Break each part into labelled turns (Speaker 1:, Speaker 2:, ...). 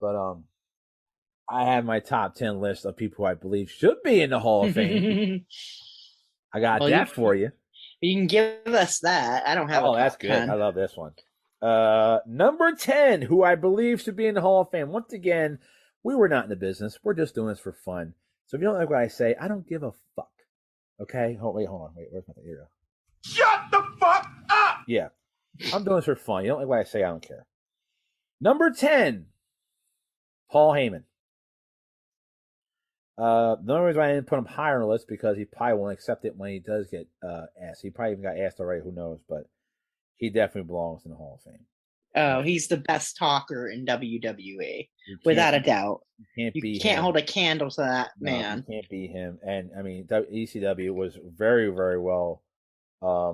Speaker 1: But I have my top 10 list of people who I believe should be in the Hall of Fame. I got
Speaker 2: Well,
Speaker 1: that for you.
Speaker 2: you can give us that. I don't have a
Speaker 1: Oh, that's
Speaker 2: top
Speaker 1: good.
Speaker 2: 10.
Speaker 1: I love this one. Number 10, who I believe should be in the Hall of Fame. Once again, we were not in the business. We're just doing this for fun. So if you don't like what I say, I don't give a fuck. Okay? Hold on. Wait, where's my thing? Here we go.
Speaker 3: Shut the fuck up!
Speaker 1: Yeah. I'm doing this for fun. You don't like what I say, I don't care. Number 10, Paul Heyman. The only reason why I didn't put him higher on the list because he probably won't accept it when he does get asked. He probably even got asked already, who knows, but he definitely belongs in the Hall of Fame.
Speaker 2: Oh, he's the best talker in WWE, without a doubt. You can't hold a candle to that man.
Speaker 1: You can't beat him. And I mean, ECW was very, very well. I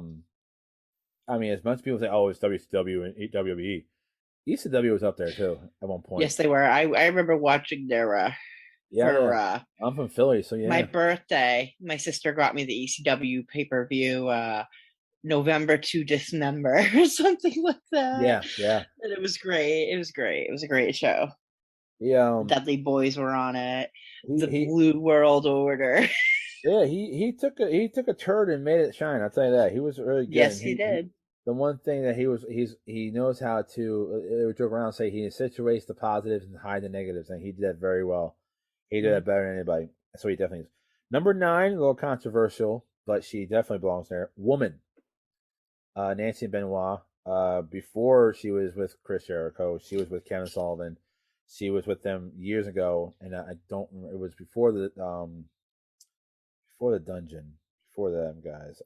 Speaker 1: mean, as much people say, "Oh, it's WCW and WWE," ECW was up there too at one point.
Speaker 2: Yes, they were. I remember watching their
Speaker 1: I'm from Philly, so yeah.
Speaker 2: My birthday, my sister got me the ECW pay-per-view November to December or something like that.
Speaker 1: Yeah.
Speaker 2: And it was great. It was great. It was a great show.
Speaker 1: Yeah.
Speaker 2: Dudley Boys were on it. The Blue World Order.
Speaker 1: Yeah, he took a turd and made it shine. I'll tell you that. He was really good.
Speaker 2: Yes, he did.
Speaker 1: The one thing that he knows how to joke around and say he situates the positives and hide the negatives, and he did that very well. He did that better than anybody. So he definitely is. Number 9, a little controversial, but she definitely belongs there. Woman. Nancy Benoit. Before she was with Chris Jericho, she was with Kevin Sullivan. She was with them years ago, and I don't remember. It was before the dungeon, before them guys.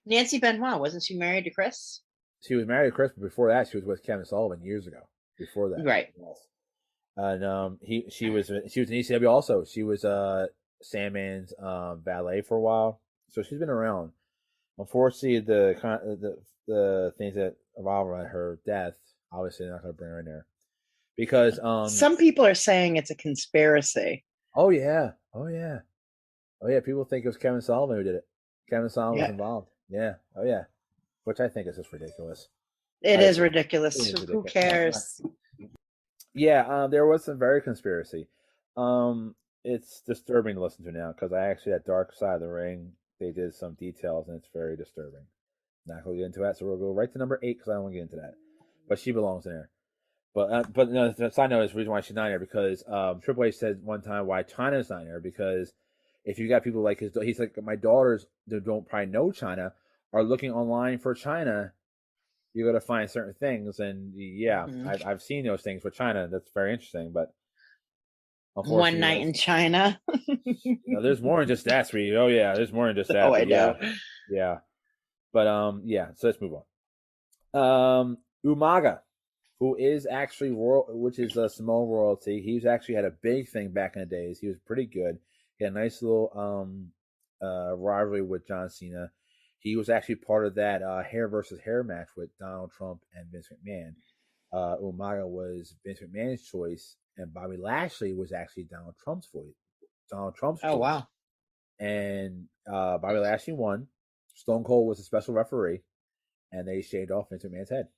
Speaker 2: Nancy Benoit, wasn't she married to Chris?
Speaker 1: She was married to Chris, but before that, she was with Kevin Sullivan years ago. Before that,
Speaker 2: right?
Speaker 1: Yes. And she was in ECW also. She was Sandman's valet for a while, so she's been around. Unfortunately, the things that revolve around her death, obviously, they're not going to bring her in there because
Speaker 2: some people are saying it's a conspiracy.
Speaker 1: Oh yeah. People think it was Kevin Sullivan who did it. Kevin Sullivan was involved. Yeah. Oh yeah. Which I think is just ridiculous.
Speaker 2: It is ridiculous. Who cares?
Speaker 1: Yeah, there was some very conspiracy. It's disturbing to listen to now because I actually at Dark Side of the Ring they did some details and it's very disturbing. Not going to get into that, so we'll go right to number 8 because I don't want to get into that. But she belongs in there. But no, the side note is the reason why she's not in there because Triple H said one time why China's not in there because if you got people like he's like my daughters that don't probably know China are looking online for China. You got to find certain things, and I've seen those things for China. That's very interesting, but
Speaker 2: one night in China.
Speaker 1: There's more than just that, sweetie. Oh yeah, there's more than just that.
Speaker 2: Oh, I know.
Speaker 1: Yeah, but so let's move on. Umaga, who is actually which is a small royalty. He's actually had a big thing back in the days. He was pretty good. He had a nice little rivalry with John Cena. He was actually part of that hair versus hair match with Donald Trump and Vince McMahon. Umaga was Vince McMahon's choice, and Bobby Lashley was actually Donald Trump's choice.
Speaker 2: Oh, wow.
Speaker 1: And Bobby Lashley won. Stone Cold was a special referee, and they shaved off Vince McMahon's head.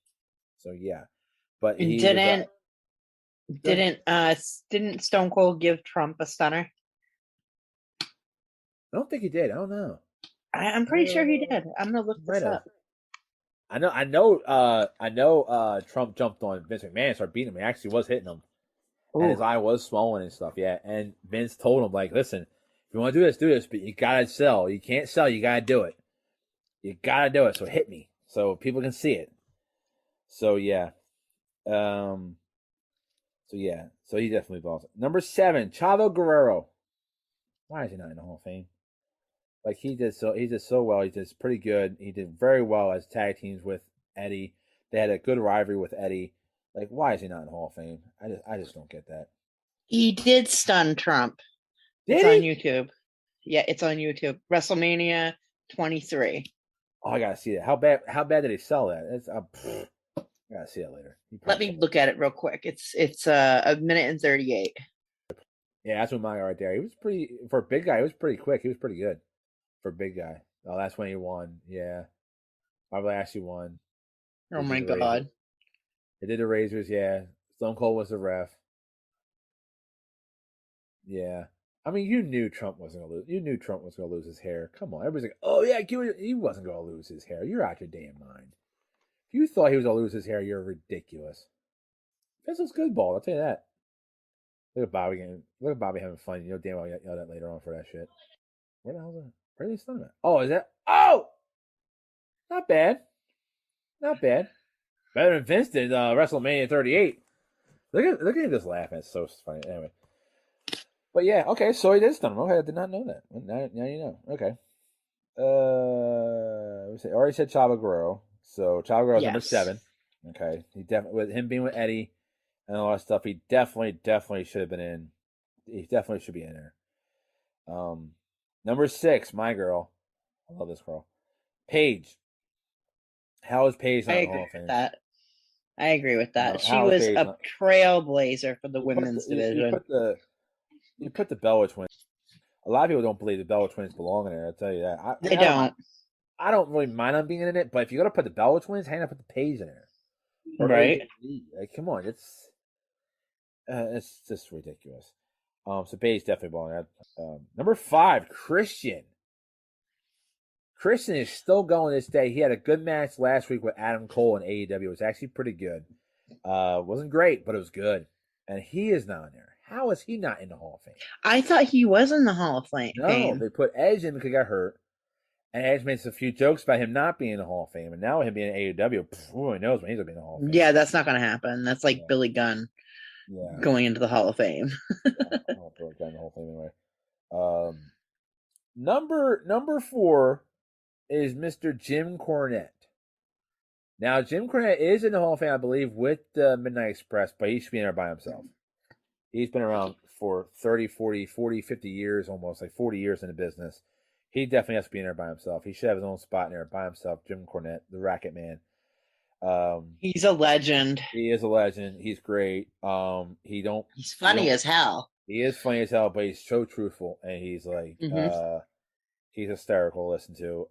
Speaker 1: So yeah, but he
Speaker 2: didn't Stone Cold give Trump a stunner?
Speaker 1: I don't think he did. I don't know.
Speaker 2: I'm pretty sure he did. I'm gonna look this up.
Speaker 1: I know. Trump jumped on Vince McMahon and started beating him. He actually was hitting him, and his eye was swollen and stuff. Yeah, and Vince told him like, "Listen, if you want to do this, but you gotta sell. You can't sell. You gotta do it. You gotta do it. So hit me, so people can see it." So yeah, so he definitely balls. Number 7, Chavo Guerrero. Why is he not in the Hall of Fame? Like he did so well. He did pretty good. He did very well as tag teams with Eddie. They had a good rivalry with Eddie. Like, why is he not in the Hall of Fame? I just don't get that.
Speaker 2: He did stun Trump. It's on YouTube. Yeah, it's on YouTube. WrestleMania 23.
Speaker 1: Oh, I gotta see that. How bad did he sell that? I gotta see that later.
Speaker 2: Let me look at it real quick. It's a minute and 38.
Speaker 1: Yeah, that's Umaga right there. He was pretty for a big guy. He was pretty quick. He was pretty good for a big guy. Oh, that's when he won. Yeah, Bobby Lashley won.
Speaker 2: Oh my God!
Speaker 1: They did the razors. Yeah, Stone Cold was the ref. Yeah. I mean, you knew Trump wasn't gonna lose. You knew Trump was gonna lose his hair. Come on, everybody's like, "Oh yeah, he wasn't gonna lose his hair." You're out your damn mind. If you thought he was gonna lose his hair, you're ridiculous. Vince was good bald. I'll tell you that. Look at Bobby getting. Look at Bobby having fun. You know damn well I got yelled at later on for that shit. Where the hell is that? Where are they stunning at? Oh, is that? Oh, not bad. Not bad. Better than Vince did WrestleMania 38. Look at him just laughing. It's so funny. Anyway. But yeah, okay, so he did stun him. Okay, I did not know that. Now you know. Okay. I already said Chavo Guerrero. So Chavo Guerrero's number 7. Okay. He definitely with him being with Eddie and all that stuff, he definitely should have been in. He definitely should be in there. Number 6, my girl. I love this girl. Paige. How is Paige not in the Hall of Fame?
Speaker 2: I agree with that. She was a trailblazer for the women's division.
Speaker 1: You put the Bella twins. A lot of people don't believe the Bella twins belong in there. I'll tell you that.
Speaker 2: They don't.
Speaker 1: I don't really mind them being in it, but if you're gonna put the Bella twins, hang up put the Paige in there.
Speaker 2: Right.
Speaker 1: Like, come on, it's just ridiculous. So Paige definitely belongs there. Number 5, Christian. Christian is still going this day. He had a good match last week with Adam Cole in AEW. It was actually pretty good. Wasn't great, but it was good. And he is not in there. How is he not in the Hall of Fame?
Speaker 2: I thought he was in the Hall of Fame.
Speaker 1: No, they put Edge in because he got hurt. And Edge makes a few jokes about him not being in the Hall of Fame. And now him being in AEW, who knows when he's going to be in the Hall of Fame.
Speaker 2: Yeah, that's not going to happen. That's like Billy Gunn going into the Hall of Fame.
Speaker 1: I don't Billy Gunn in the Hall of Fame anyway. Number 4 is Mr. Jim Cornette. Now, Jim Cornette is in the Hall of Fame, I believe, with the Midnight Express, but he should be in there by himself. He's been around for 30, 40, 50 years, almost like 40 years in the business. He definitely has to be in there by himself. He should have his own spot in there by himself. Jim Cornette, the Racket Man.
Speaker 2: He's a legend.
Speaker 1: He is a legend. He's great.
Speaker 2: He's funny as hell.
Speaker 1: He is funny as hell, but he's so truthful, and he's like, he's hysterical to listen to.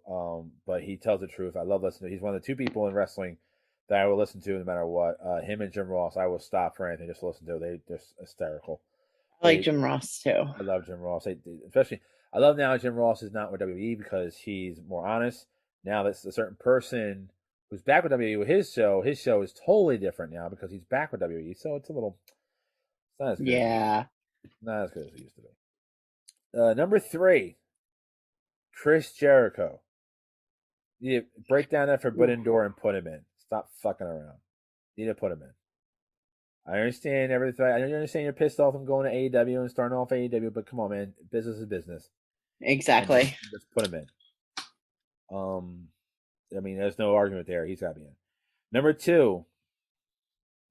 Speaker 1: But he tells the truth. I love listening to. He's one of the 2 people in wrestling that I will listen to no matter what. Him and Jim Ross, I will stop for anything just to listen to. They're just hysterical.
Speaker 2: I like Jim Ross too.
Speaker 1: I love Jim Ross. Especially, I love now Jim Ross is not with WWE because he's more honest. Now that's a certain person who's back with WWE with his show. His show is totally different now because he's back with WWE. So it's not as good.
Speaker 2: Yeah.
Speaker 1: Not as good as it used to be. Number 3, Chris Jericho. You break down that forbidden door and put him in. Stop fucking around. You need to put him in. I understand everything. I understand you're pissed off from going to AEW and starting off AEW, but come on, man. Business is business.
Speaker 2: Exactly.
Speaker 1: Just put him in. I mean, there's no argument there. He's got to be in. Number 2,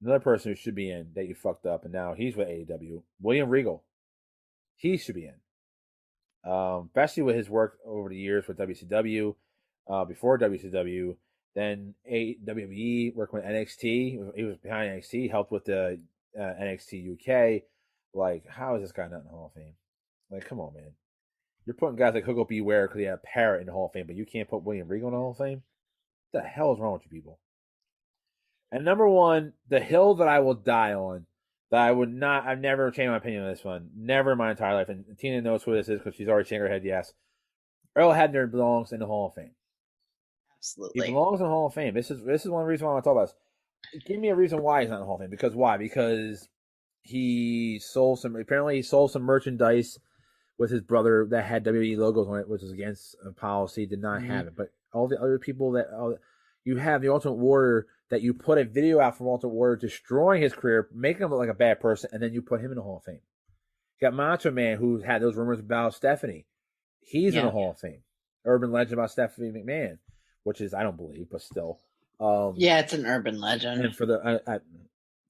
Speaker 1: another person who should be in that you fucked up, and now he's with AEW, William Regal. He should be in. Especially with his work over the years with WCW, before WCW, then WWE, working with NXT. He was behind NXT, helped with the NXT UK. Like, how is this guy not in the Hall of Fame? Like, come on, man. You're putting guys like Hugo Beware because he had a parrot in the Hall of Fame, but you can't put William Regal in the Hall of Fame? What the hell is wrong with you people? And number 1, the hill that I will die on, that I've never changed my opinion on this one. Never in my entire life. And Tina knows who this is because she's already shaking her head yes. Earl Hebner belongs in the Hall of Fame.
Speaker 2: Absolutely.
Speaker 1: He belongs in the Hall of Fame. This is one reason why I want to talk about this. Give me a reason why he's not in the Hall of Fame. Because why? Because he sold some merchandise with his brother that had WWE logos on it, which was against a policy, did not have it. But all the other people you have the Ultimate Warrior that you put a video out from Ultimate Warrior destroying his career, making him look like a bad person, and then you put him in the Hall of Fame. You got Macho Man, who had those rumors about Stephanie. He's in the Hall of Fame. Urban legend about Stephanie McMahon, which is, I don't believe, but still.
Speaker 2: It's an urban legend.
Speaker 1: And for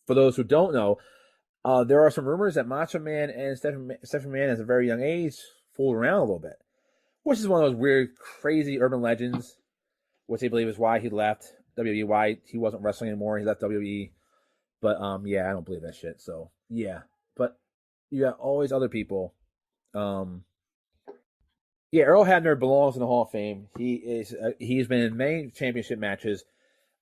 Speaker 1: those who don't know, there are some rumors that Macho Man and Stephanie McMahon, at a very young age, fooled around a little bit, which is one of those weird, crazy urban legends, which they believe is why he left WWE, why he wasn't wrestling anymore. He left WWE. But, I don't believe that shit. So, yeah. But you got all these other people. Earl Hebner belongs in the Hall of Fame. He's been in many championship matches.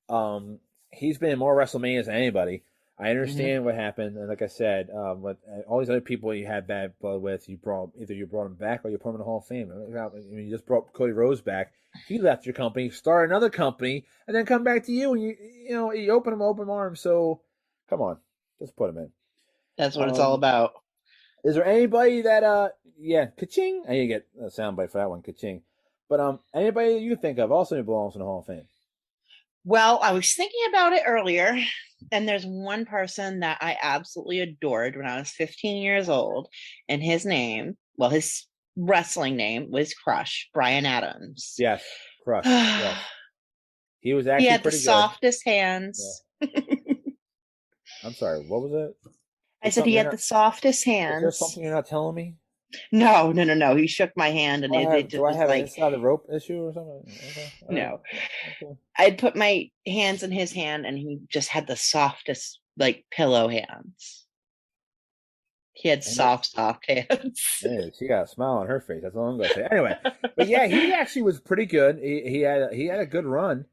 Speaker 1: He's been in more WrestleManias than anybody. I understand what happened, and like I said, but all these other people you had bad blood with, you brought them back or you put them in the Hall of Fame. I mean, you just brought Cody Rhodes back. He left your company, start another company, and then come back to you, and you open him open arms. So, come on, just put him in.
Speaker 2: That's what it's all about.
Speaker 1: Is there anybody that ka-ching? I need to get a soundbite for that one, ka-ching. But anybody that you think of also belongs in the Hall of Fame?
Speaker 2: Well, I was thinking about it earlier, and there's one person that I absolutely adored when I was 15 years old, and his wrestling name was Crush, Brian Adams.
Speaker 1: Yes, Crush. Yes. He was actually
Speaker 2: he had the
Speaker 1: pretty good.
Speaker 2: softest hands.
Speaker 1: Yeah. I'm sorry, what was it?
Speaker 2: I said he had the softest hands.
Speaker 1: Is there something you're not telling me?
Speaker 2: No. He shook my hand, and
Speaker 1: do I have an inside the rope issue or something? Okay.
Speaker 2: No.
Speaker 1: Okay.
Speaker 2: I'd put my hands in his hand, and he just had the softest, like, pillow hands. He had soft hands.
Speaker 1: Man, she got a smile on her face. That's all I'm gonna say. Anyway, but yeah, he actually was pretty good. He had a good run.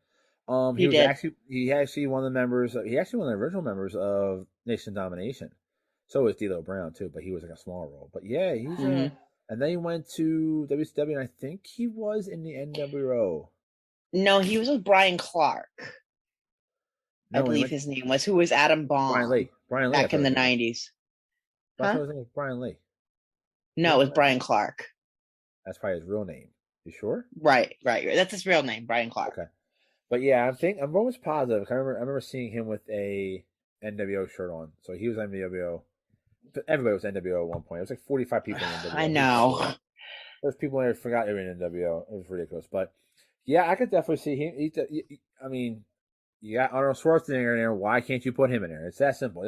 Speaker 1: He actually one of the members. He actually one of the original members of Nation Domination. So was D'Lo Brown too, but he was like a small role. But yeah, he's and then he went to WCW, and I think he was in the NWO.
Speaker 2: No, he was with Brian Clark. No, I believe his name was, who was Adam Bomb.
Speaker 1: Brian Lee.
Speaker 2: Back in the 90s.
Speaker 1: I thought his name was Brian Lee.
Speaker 2: No, it was Brian Clark.
Speaker 1: That's probably his real name. You sure?
Speaker 2: Right. That's his real name, Brian Clark.
Speaker 1: Okay. But yeah, I'm almost positive. I remember seeing him with a NWO shirt on. So he was NWO. Everybody was NWO at one point. It was like 45 people in NWO.
Speaker 2: I know.
Speaker 1: There's people there who forgot they were in NWO. It was ridiculous. But yeah, I could definitely see him. I mean, you got Arnold Schwarzenegger in there. Why can't you put him in there? It's that simple.